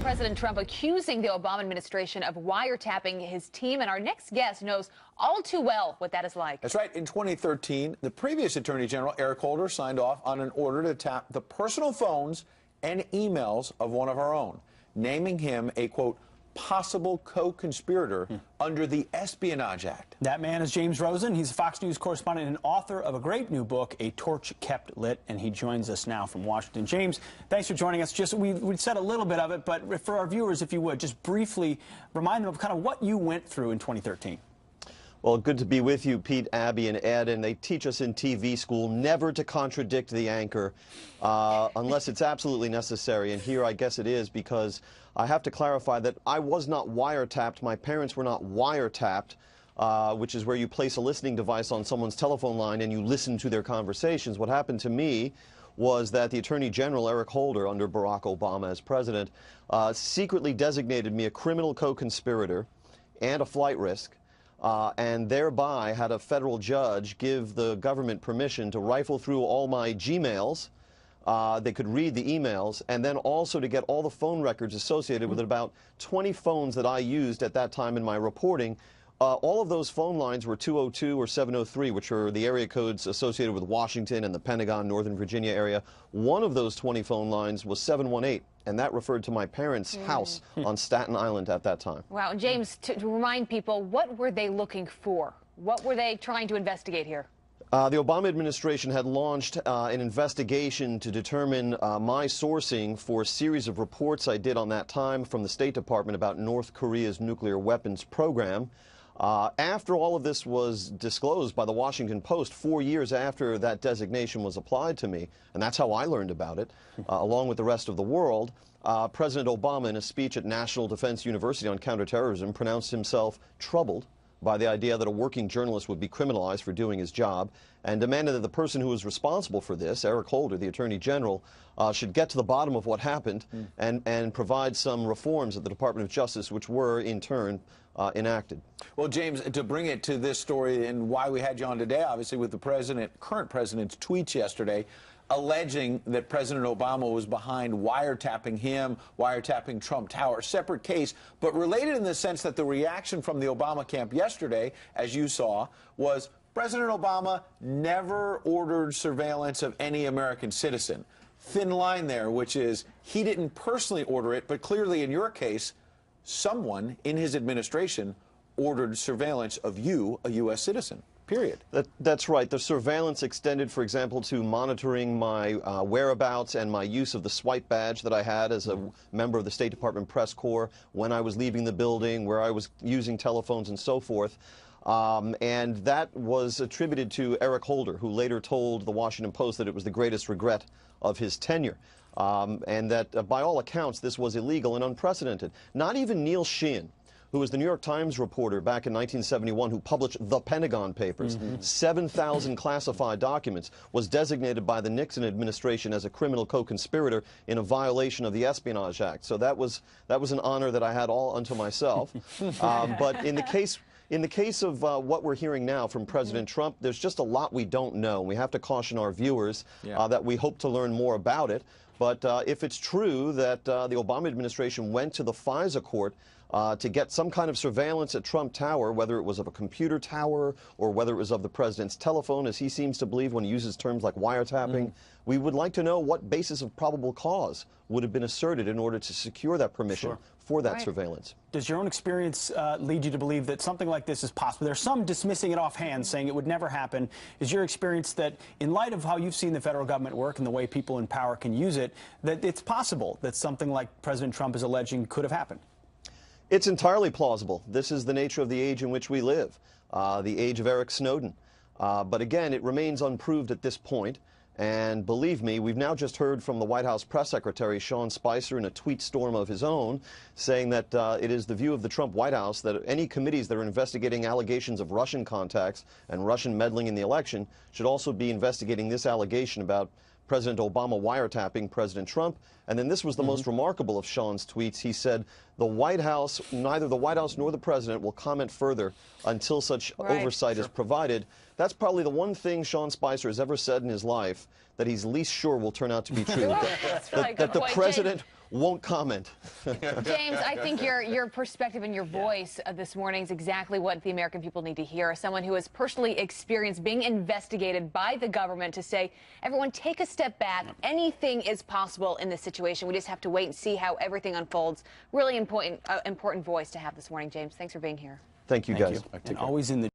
President Trump accusing the Obama administration of wiretapping his team, and our next guest knows all too well what that is like. That's right. In 2013, the previous Attorney General, Eric Holder, signed off on an order to tap the personal phones and emails of one of our own, naming him a, quote, possible co-conspirator under the Espionage Act. That man is James Rosen. He's a Fox News correspondent and author of a great new book, A Torch Kept Lit, and he joins us now from Washington. James, thanks for joining us. We said a little bit of it, but for our viewers, if you would, just briefly remind them of kind of what you went through in 2013. Well, good to be with you, Pete, Abby, and Ed. And they teach us in TV school never to contradict the anchor unless it's absolutely necessary. And here I guess it is, because I have to clarify that I was not wiretapped. My parents were not wiretapped, which is where you place a listening device on someone's telephone line and you listen to their conversations. What happened to me was that the Attorney General, Eric Holder, under Barack Obama as president, secretly designated me a criminal co-conspirator and a flight risk. And thereby had a federal judge give the government permission to rifle through all my Gmails. They could read the emails, and then also to get all the phone records associated with about 20 phones that I used at that time in my reporting. All of those phone lines were 202 or 703, which are the area codes associated with Washington and the Pentagon, Northern Virginia area. One of those 20 phone lines was 718, and that referred to my parents' house on Staten Island at that time. Wow. And James, to remind people, what were they looking for? What were they trying to investigate here? The Obama administration had launched an investigation to determine my sourcing for a series of reports I did on that time from the State Department about North Korea's nuclear weapons program. After all of this was disclosed by the Washington Post 4 years after that designation was applied to me, and that's how I learned about it, along with the rest of the world, President Obama, in a speech at National Defense University on counterterrorism, pronounced himself troubled by the idea that a working journalist would be criminalized for doing his job, and demanded that the person who was responsible for this, Eric Holder, the Attorney General, should get to the bottom of what happened and provide some reforms at the Department of Justice, which were, in turn, enacted. Well, James, to bring it to this story and why we had you on today, obviously with the current president's tweets yesterday, alleging that President Obama was behind wiretapping him, wiretapping Trump Tower. Separate case, but related in the sense that the reaction from the Obama camp yesterday, as you saw, was President Obama never ordered surveillance of any American citizen. Thin line there, which is he didn't personally order it, but clearly in your case, someone in his administration ordered surveillance of you, a U.S. citizen. Period. That's right. The surveillance extended, for example, to monitoring my whereabouts and my use of the swipe badge that I had as a member of the State Department press corps when I was leaving the building, where I was using telephones and so forth. And that was attributed to Eric Holder, who later told the Washington Post that it was the greatest regret of his tenure. And that, by all accounts, this was illegal and unprecedented. Not even Neil Sheehan, who was the New York Times reporter back in 1971 who published the Pentagon Papers, 7,000 classified documents, was designated by the Nixon administration as a criminal co-conspirator in a violation of the Espionage Act. So that was an honor that I had all unto myself. But in the case of what we're hearing now from President Trump, there's just a lot we don't know. We have to caution our viewers that we hope to learn more about it. But if it's true that the Obama administration went to the FISA court to get some kind of surveillance at Trump Tower, whether it was of a computer tower or whether it was of the president's telephone, as he seems to believe when he uses terms like wiretapping, we would like to know what basis of probable cause would have been asserted in order to secure that permission for that surveillance. Does your own experience lead you to believe that something like this is possible? There's some dismissing it offhand, saying it would never happen. Is your experience that, in light of how you've seen the federal government work and the way people in power can use it, that it's possible that something like President Trump is alleging could have happened? It's entirely plausible. This is the nature of the age in which we live, the age of Eric Snowden. But again, it remains unproved at this point. And believe me, we've now just heard from the White House press secretary, Sean Spicer, in a tweet storm of his own, saying that it is the view of the Trump White House that any committees that are investigating allegations of Russian contacts and Russian meddling in the election should also be investigating this allegation about President Obama wiretapping President Trump. And then this was the most remarkable of Sean's tweets. He said, the White House, neither the White House nor the president will comment further until such oversight is provided. That's probably the one thing Sean Spicer has ever said in his life that he's least sure will turn out to be true. that the president won't comment. James, I think your perspective and your voice this morning is exactly what the American people need to hear. As someone who has personally experienced being investigated by the government, to say, everyone take a step back. Anything is possible in this situation. We just have to wait and see how everything unfolds. Really important voice to have this morning, James. Thanks for being here. Thank you, guys. And always in the